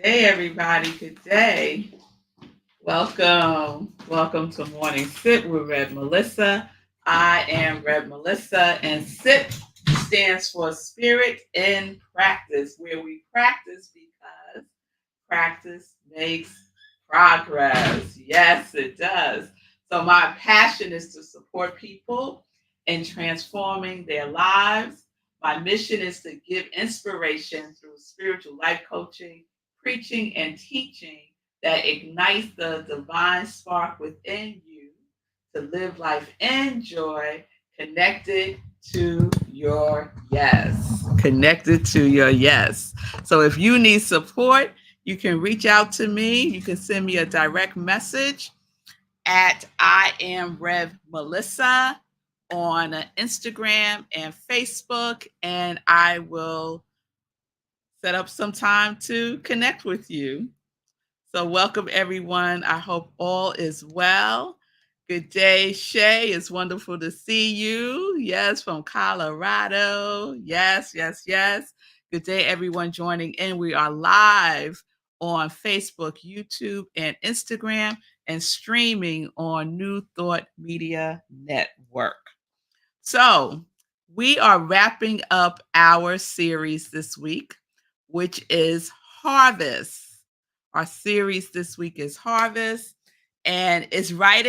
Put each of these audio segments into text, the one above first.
Day, everybody. Good day. Welcome. Welcome to Morning Sip with Red Melissa. I am Red Melissa, and SIP stands for Spirit in Practice, where we practice because practice makes progress. Yes, it does. So, my passion is to support people in transforming their lives. My mission is to give inspiration through spiritual life coaching, preaching, and teaching that ignites the divine spark within you to live life in joy, connected to your yes. Connected to your yes. So if you need support, you can reach out to me. You can send me a direct message at I am Rev Melissa on Instagram and Facebook, and I will set up some time to connect with you. So, welcome everyone. I hope all is well. Good day, Shay. It's wonderful to see you. Yes, from Colorado. Yes, yes, yes. Good day, everyone joining in. We are live on Facebook, YouTube, and Instagram, and streaming on New Thought Media Network. So, we are wrapping up our series this week, which is Harvest. Our series this week is Harvest, and it's right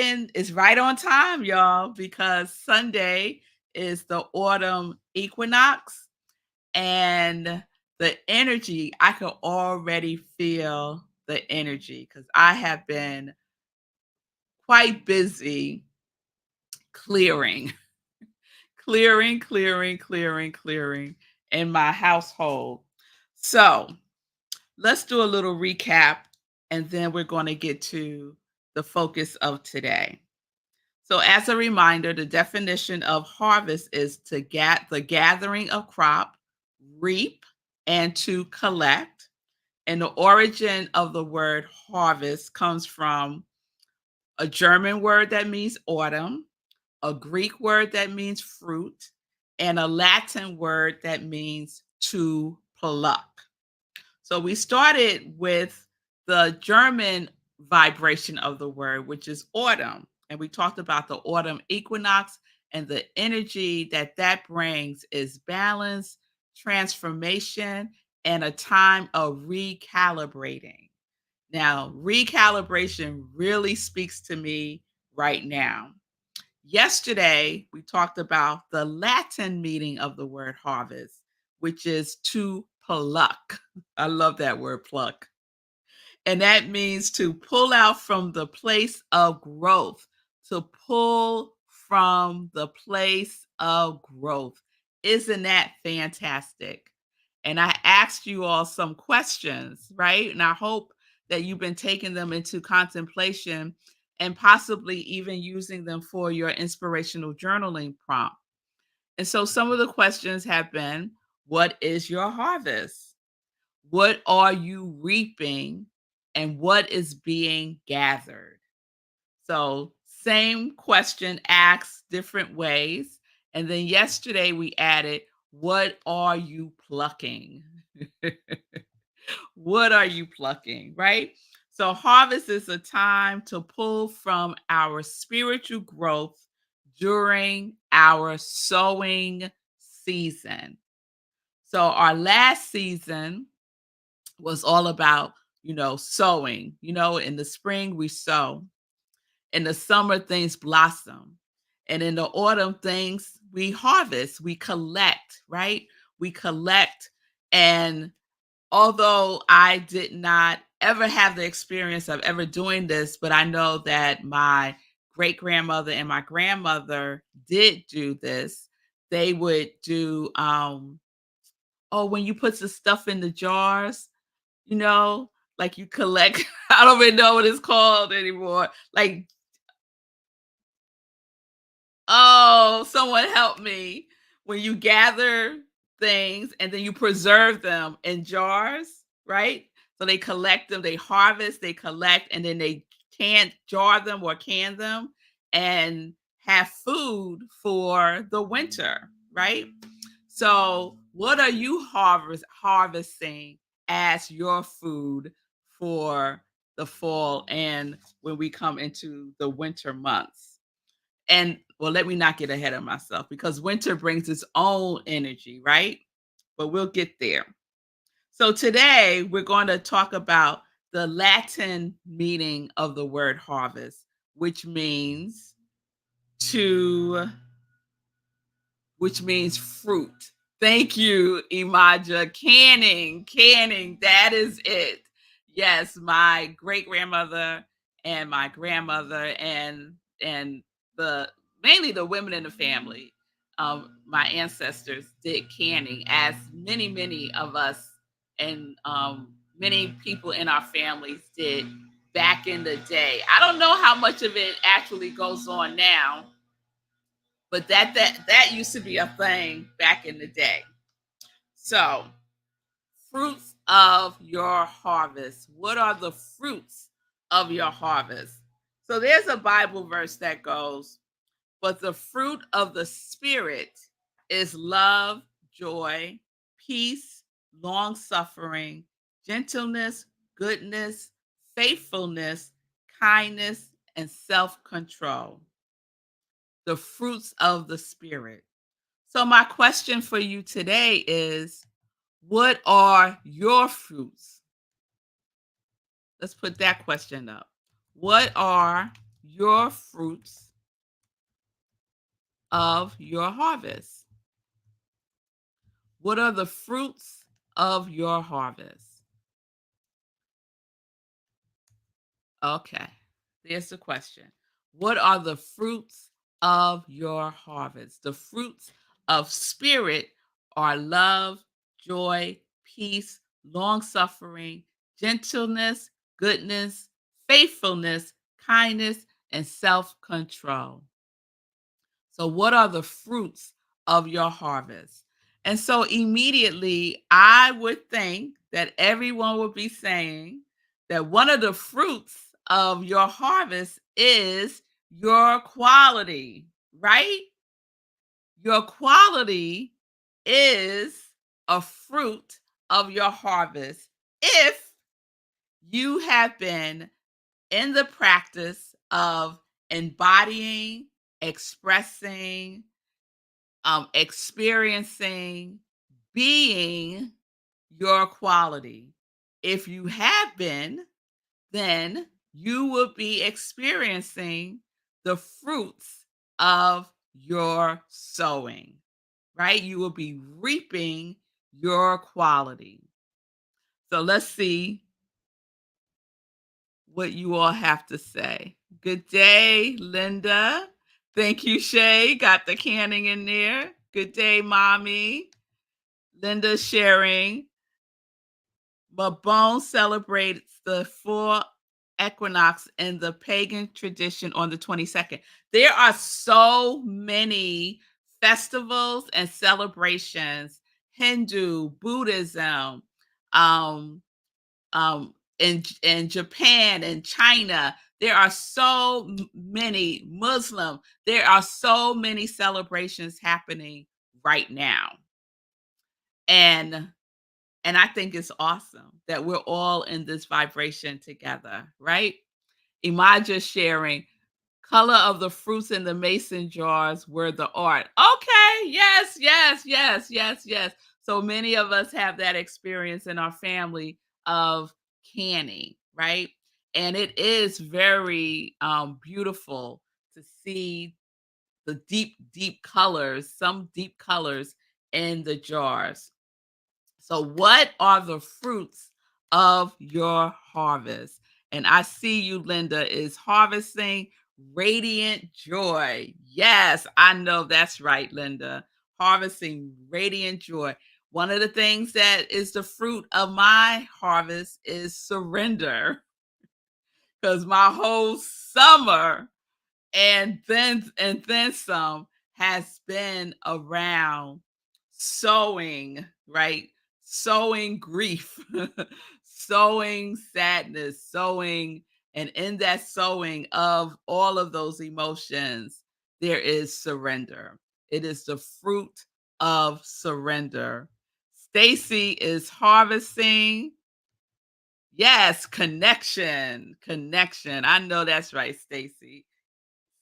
on time, y'all, because Sunday is the autumn equinox, and the energy, I can already feel the energy because I have been quite busy clearing, clearing in my household. So let's do a little recap, and then we're going to get to the focus of today. So, as a reminder, the definition of harvest is to get the gathering of crop, reap, and to collect. And the origin of the word harvest comes from a German word that means autumn, a Greek word that means fruit, and a Latin word that means to pluck. So we started with the German vibration of the word, which is autumn. And we talked about the autumn equinox, and the energy that that brings is balance, transformation, and a time of recalibrating. Now, recalibration really speaks to me right now. Yesterday, we talked about the Latin meaning of the word harvest, which is to pluck. I love that word pluck. And that means to pull out from the place of growth, to pull from the place of growth. Isn't that fantastic? And I asked you all some questions, right? And I hope that you've been taking them into contemplation and possibly even using them for your inspirational journaling prompt. And so some of the questions have been: what is your harvest? What are you reaping? And what is being gathered? So, same question asked different ways. And then yesterday we added, what are you plucking? What are you plucking, right? So, harvest is a time to pull from our spiritual growth during our sowing season. So, our last season was all about, sowing. In the spring, we sow. In the summer, things blossom. And in the autumn, things we harvest, we collect, right? We collect. And although I did not ever have the experience of ever doing this, but I know that my great grandmother and my grandmother did do this. They would do, when you put the stuff in the jars, you know, like you collect, I don't even know what it's called anymore. Like, oh, someone help me. When you gather things and then you preserve them in jars, right? So they collect them, they harvest, they collect, and then they can jar them or can them and have food for the winter, right? So, what are you harvesting as your food for the fall and when we come into the winter months. And well, let me not get ahead of myself because winter brings its own energy, right? But we'll get there. So today we're going to talk about the Latin meaning of the word harvest, which means to which means fruit. Thank you, Imaja. Canning, that is it. Yes, my great grandmother and my grandmother and the mainly the women in the family, my ancestors did canning, as many of us and many people in our families did back in the day. I don't know how much of it actually goes on now, but that used to be a thing back in the day. So, fruits of your harvest. What are the fruits of your harvest? So there's a Bible verse that goes, but the fruit of the Spirit is love, joy, peace, long suffering, gentleness, goodness, faithfulness, kindness, and self control. The fruits of the Spirit. So, my question for you today is, what are your fruits? Let's put that question up. What are your fruits of your harvest? What are the fruits of your harvest? Okay, there's the question. What are the fruits of your harvest? The fruits of spirit are love, joy, peace, long suffering, gentleness, goodness, faithfulness, kindness, and self control. So, what are the fruits of your harvest? And so, immediately, I would think that everyone would be saying that one of the fruits of your harvest is your quality, right? Your quality is a fruit of your harvest if you have been in the practice of embodying, expressing, experiencing, being your quality. If you have been, then you will be experiencing the fruits of your sowing, right? You will be reaping your quality. So let's see what you all have to say. Good day, Linda. Thank you, Shay. Got the canning in there. Good day, Mommy. Linda sharing. Mabon celebrates the full equinox in the pagan tradition on the 22nd. There are so many festivals and celebrations, Hindu, Buddhism, um, in Japan and China. There are so many Muslim. There are so many celebrations happening right now, and I think it's awesome that we're all in this vibration together, right? Imaja sharing color of the fruits in the mason jars were the art. Okay, yes. So many of us have that experience in our family of canning, right? And it is very beautiful to see the deep colors, some deep colors in the jars. So, what are the fruits of your harvest? And I see you, Linda, is harvesting radiant joy. Yes, I know that's right, Linda. Harvesting radiant joy. One of the things that is the fruit of my harvest is surrender, because my whole summer and then some has been around sowing, right? Sowing grief, sowing sadness, sowing, and in that sowing of all of those emotions, there is surrender. It is the fruit of surrender. Stacy is harvesting Yes, connection, connection. I know that's right, Stacy.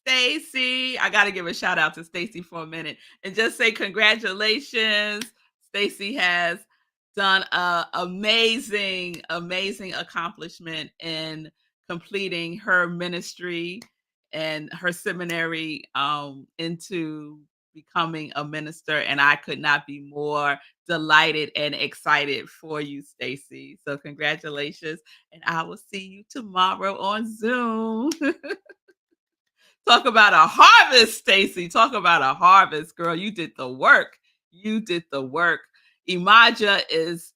Stacy, I got to give a shout out to Stacy for a minute and just say congratulations. Stacy has done a amazing, amazing accomplishment in completing her ministry and her seminary into becoming a minister. And I could not be more delighted and excited for you, Stacy. So congratulations. And I will see you tomorrow on Zoom. Talk about a harvest, Stacy. Talk about a harvest, girl. You did the work. You did the work. Imaja is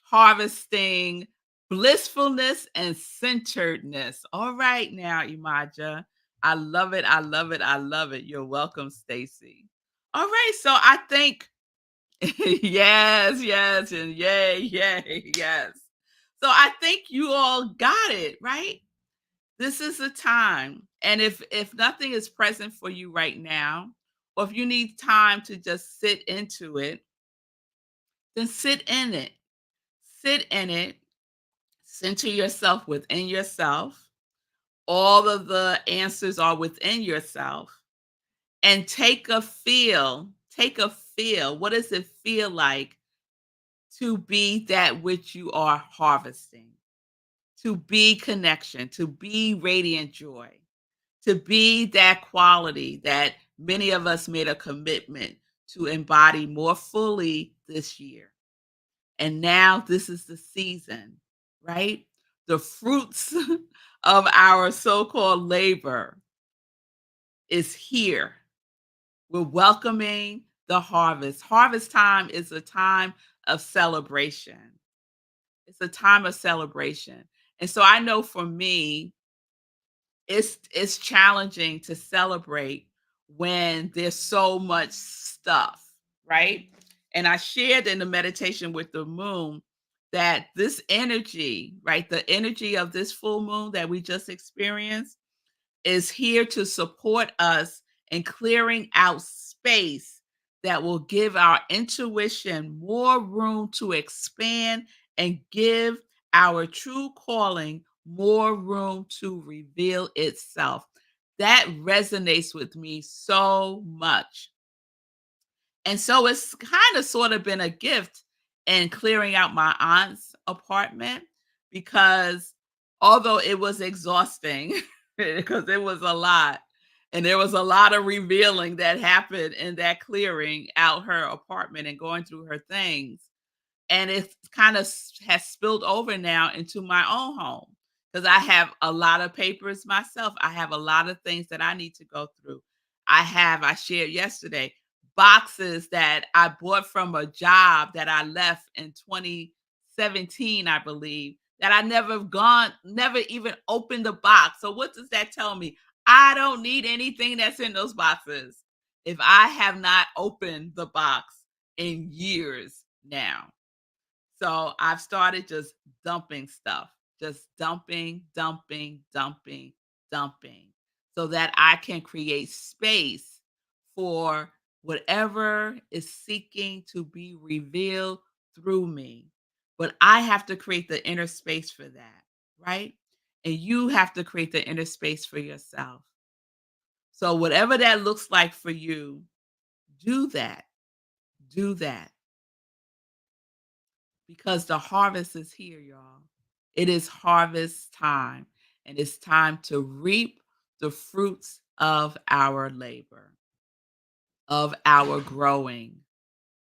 harvesting blissfulness and centeredness. All right now, Imaja. I love it. I love it. I love it. You're welcome, Stacy. All right. So I think yes, yes, and yay, yay, yes. So I think you all got it, right? This is the time. And if nothing is present for you right now, or if you need time to just sit into it, then sit in it. Sit in it. Center yourself within yourself. All of the answers are within yourself. And take a feel. Take a feel. What does it feel like to be that which you are harvesting? To be connection, to be radiant joy, to be that quality that many of us made a commitment to embody more fully this year. And now this is the season, right? The fruits of our so-called labor is here. We're welcoming the harvest. Harvest time is a time of celebration. It's a time of celebration. And so I know for me, it's challenging to celebrate when there's so much stuff, right? And I shared in the meditation with the moon that this energy, right, the energy of this full moon that we just experienced is here to support us in clearing out space that will give our intuition more room to expand and give our true calling more room to reveal itself. That resonates with me so much. And so it's kind of sort of been a gift in clearing out my aunt's apartment because although it was exhausting, because it was a lot, and there was a lot of revealing that happened in that clearing out her apartment and going through her things, and it kind of has spilled over now into my own home because I have a lot of papers myself. I have a lot of things that I need to go through. I shared yesterday, boxes that I bought from a job that I left in 2017, I believe, that I never even opened the box. So what does that tell me? I don't need anything that's in those boxes if I have not opened the box in years now. So I've started just dumping stuff, just dumping, dumping, dumping, dumping, so that I can create space for whatever is seeking to be revealed through me. But I have to create the inner space for that, right? And you have to create the inner space for yourself. So, whatever that looks like for you, do that. Do that. Because the harvest is here, y'all. It is harvest time, and it's time to reap the fruits of our labor, of our growing,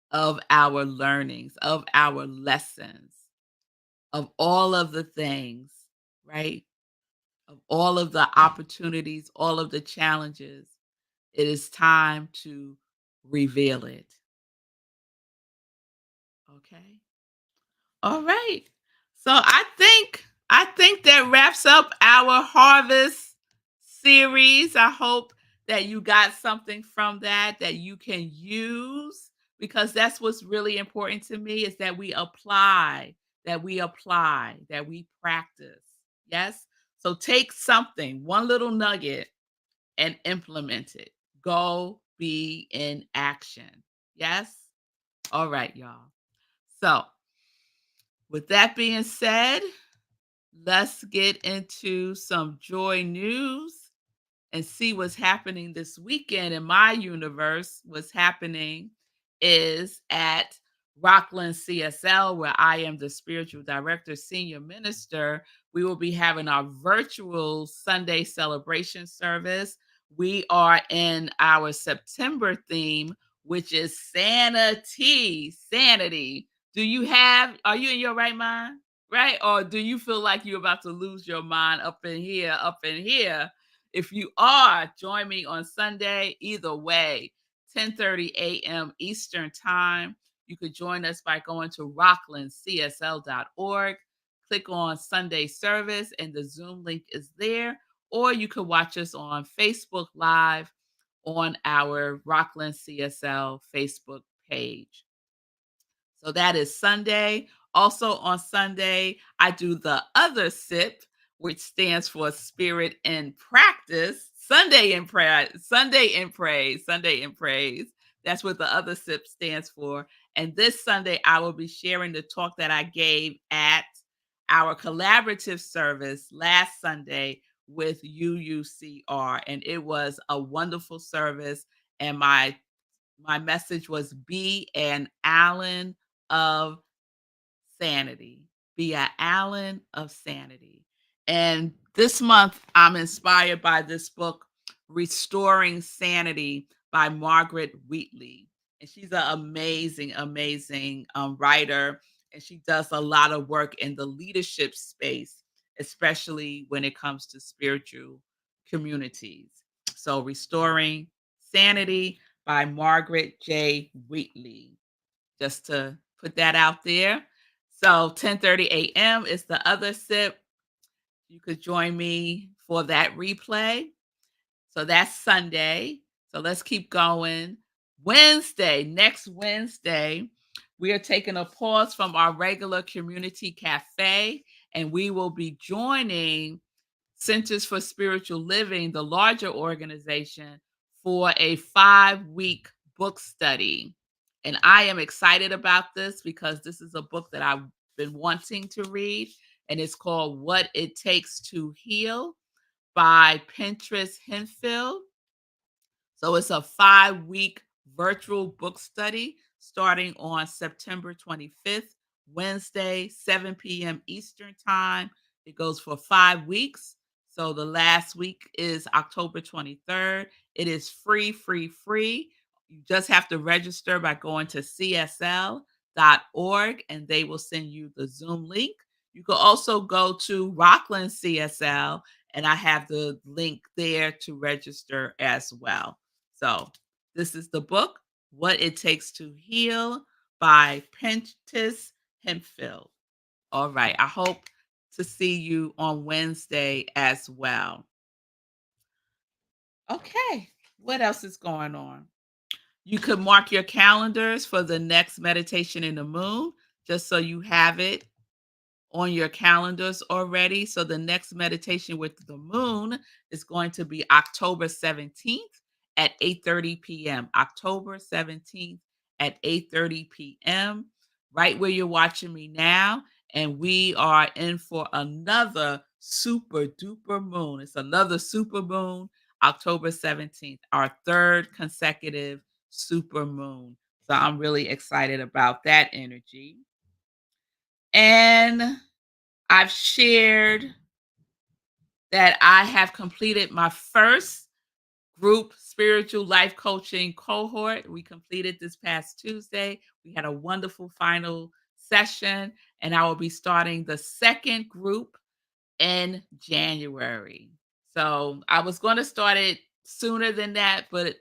of our learnings, of our lessons, of all of the things, right? Of all of the opportunities, all of the challenges. It is time to reveal it. Okay. All right. So I think that wraps up our harvest series. I hope that you got something from that you can use because that's what's really important to me is that we apply, that we practice. Yes? So take something, one little nugget and implement it. Go be in action. Yes? All right, y'all. So with that being said, Let's get into some joy news and see what's happening this weekend in my universe. What's happening is at Rockland CSL, where I am the spiritual director, senior minister. We will be having our virtual Sunday celebration service. We are in our September theme, which is sanity. Sanity. Are you in your right mind? Right? Or do you feel like you're about to lose your mind up in here, up in here? If you are, join me on Sunday. Either way, 10:30 a.m. Eastern Time. You could join us by going to rocklandcsl.org. Click on Sunday service, and the Zoom link is there. Or you could watch us on Facebook Live on our Rockland CSL Facebook page. So that is Sunday. Also on Sunday, I do the other sip, which stands for Spirit in Practice. Sunday in prayer, Sunday in praise, Sunday in praise. That's what the other sip stands for. And this Sunday, I will be sharing the talk that I gave at our collaborative service last Sunday with UUCR. And it was a wonderful service. And my message was be an Allen of sanity. Be an Allen of sanity. And this month, I'm inspired by this book, Restoring Sanity by Margaret Wheatley. And she's an amazing, amazing writer. And she does a lot of work in the leadership space, especially when it comes to spiritual communities. So, Restoring Sanity by Margaret J. Wheatley, just to put that out there. So 10:30 a.m. is the other sip. You could join me for that replay. So that's Sunday. So let's keep going. Wednesday, next Wednesday, we are taking a pause from our regular community cafe, and we will be joining Centers for Spiritual Living, the larger organization, for a 5-week book study. And I am excited about this because this is a book that I've been wanting to read, and it's called What It Takes to Heal by Pinterest Henfield. So it's a 5-week virtual book study starting on September 25th, Wednesday, 7 p.m. Eastern Time. It goes for 5 weeks. So the last week is October 23rd. It is free, free, free. You just have to register by going to csl.org and they will send you the Zoom link. You can also go to Rockland CSL and I have the link there to register as well. So this is the book, What It Takes to Heal by Prentice Hemphill. All right. I hope to see you on Wednesday as well. Okay. What else is going on? You could mark your calendars for the next meditation in the moon, just so you have it on your calendars already. So the next meditation with the moon is going to be October 17th at 8:30 p.m. October 17th at 8:30 p.m. Right where you're watching me now. And we are in for another super duper moon. It's another super moon, October 17th, our third consecutive super moon. So I'm really excited about that energy. And I've shared that I have completed my first group spiritual life coaching cohort. We completed this past Tuesday. We had a wonderful final session, and I will be starting the second group in January. So I was going to start it sooner than that, but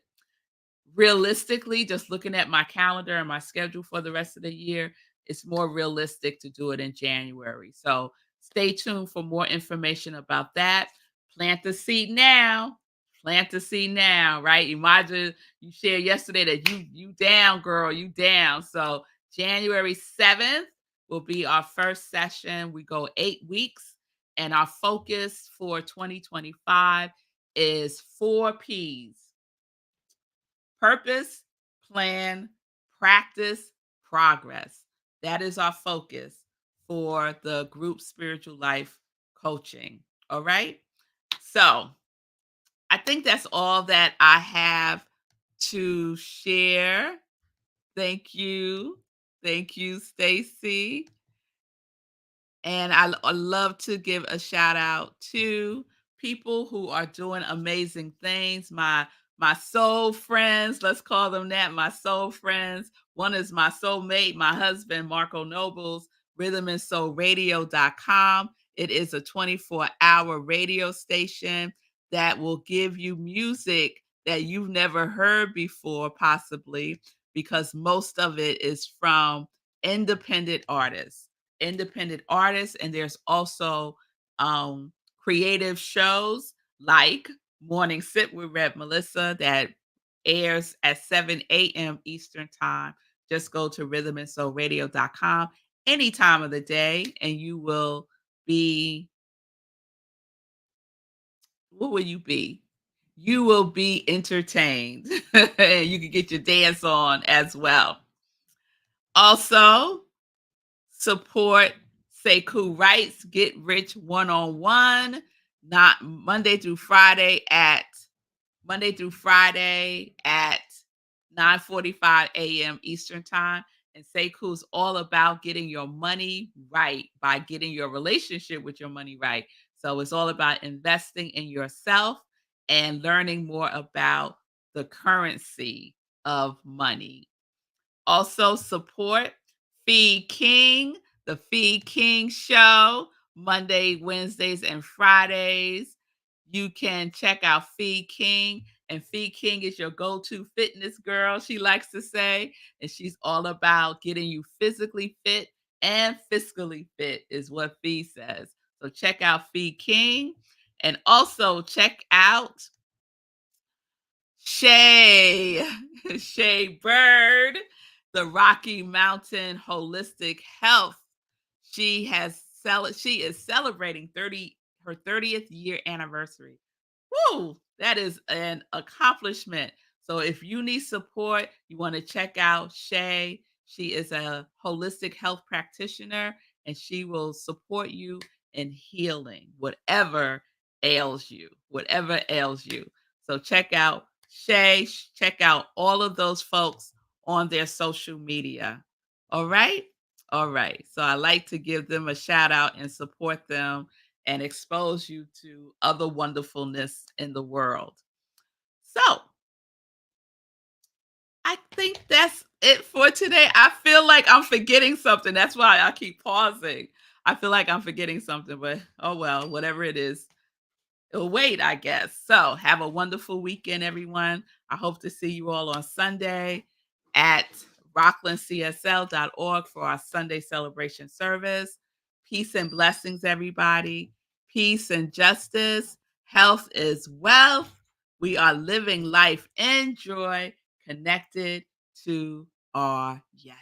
realistically, just looking at my calendar and my schedule for the rest of the year, it's more realistic to do it in January. So stay tuned for more information about that. Plant the seed now. Plant the seed now, right? Imagine you shared yesterday that you down, girl, you down. So January 7th will be our first session. We go 8 weeks, and our focus for 2025 is 4 P's: purpose, plan, practice, progress. That is our focus for the group spiritual life coaching. All right. So I think that's all that I have to share. Thank you. Thank you, Stacy. And I love to give a shout out to people who are doing amazing things. My soul friends, let's call them that, my soul friends. One is my soulmate, my husband, Marco Nobles, rhythmandsoulradio.com. It is a 24-hour radio station that will give you music that you've never heard before, possibly, because most of it is from independent artists and there's also creative shows like Morning Sip with Red Melissa that airs at 7 a.m. Eastern Time. Just go to rhythmandsoulradio.com any time of the day, and you will be, what will you be? You will be entertained. And you can get your dance on as well. Also, support Sekou Wright's Get Rich One-on-One, not Monday through Friday at 9:45 a.m. Eastern Time. And Sekou's all about getting your money right by getting your relationship with your money right. So it's all about investing in yourself and learning more about the currency of money. Also support Feed King, the Feed King Show, Monday, Wednesdays, and Fridays. You can check out Feed King, and Feed King is your go-to fitness girl, she likes to say, and she's all about getting you physically fit and fiscally fit, is what Feed says. So check out Feed King, and also check out Shay, Shay Bird, the Rocky Mountain Holistic Health. She is celebrating 30th year anniversary. Woo! That is an accomplishment. So if you need support, you want to check out Shay. She is a holistic health practitioner and she will support you in healing whatever ails you, whatever ails you. So check out Shay, check out all of those folks on their social media. All right? All right. So I like to give them a shout out and support them and expose you to other wonderfulness in the world. So I think that's it for today. I feel like I'm forgetting something. That's why I keep pausing. I feel like I'm forgetting something, but oh well, whatever it is, it'll wait, I guess. So have a wonderful weekend, everyone. I hope to see you all on Sunday at rocklandcsl.org for our Sunday celebration service. Peace and blessings, everybody. Peace and justice. Health is wealth. We are living life in joy, connected to our yes.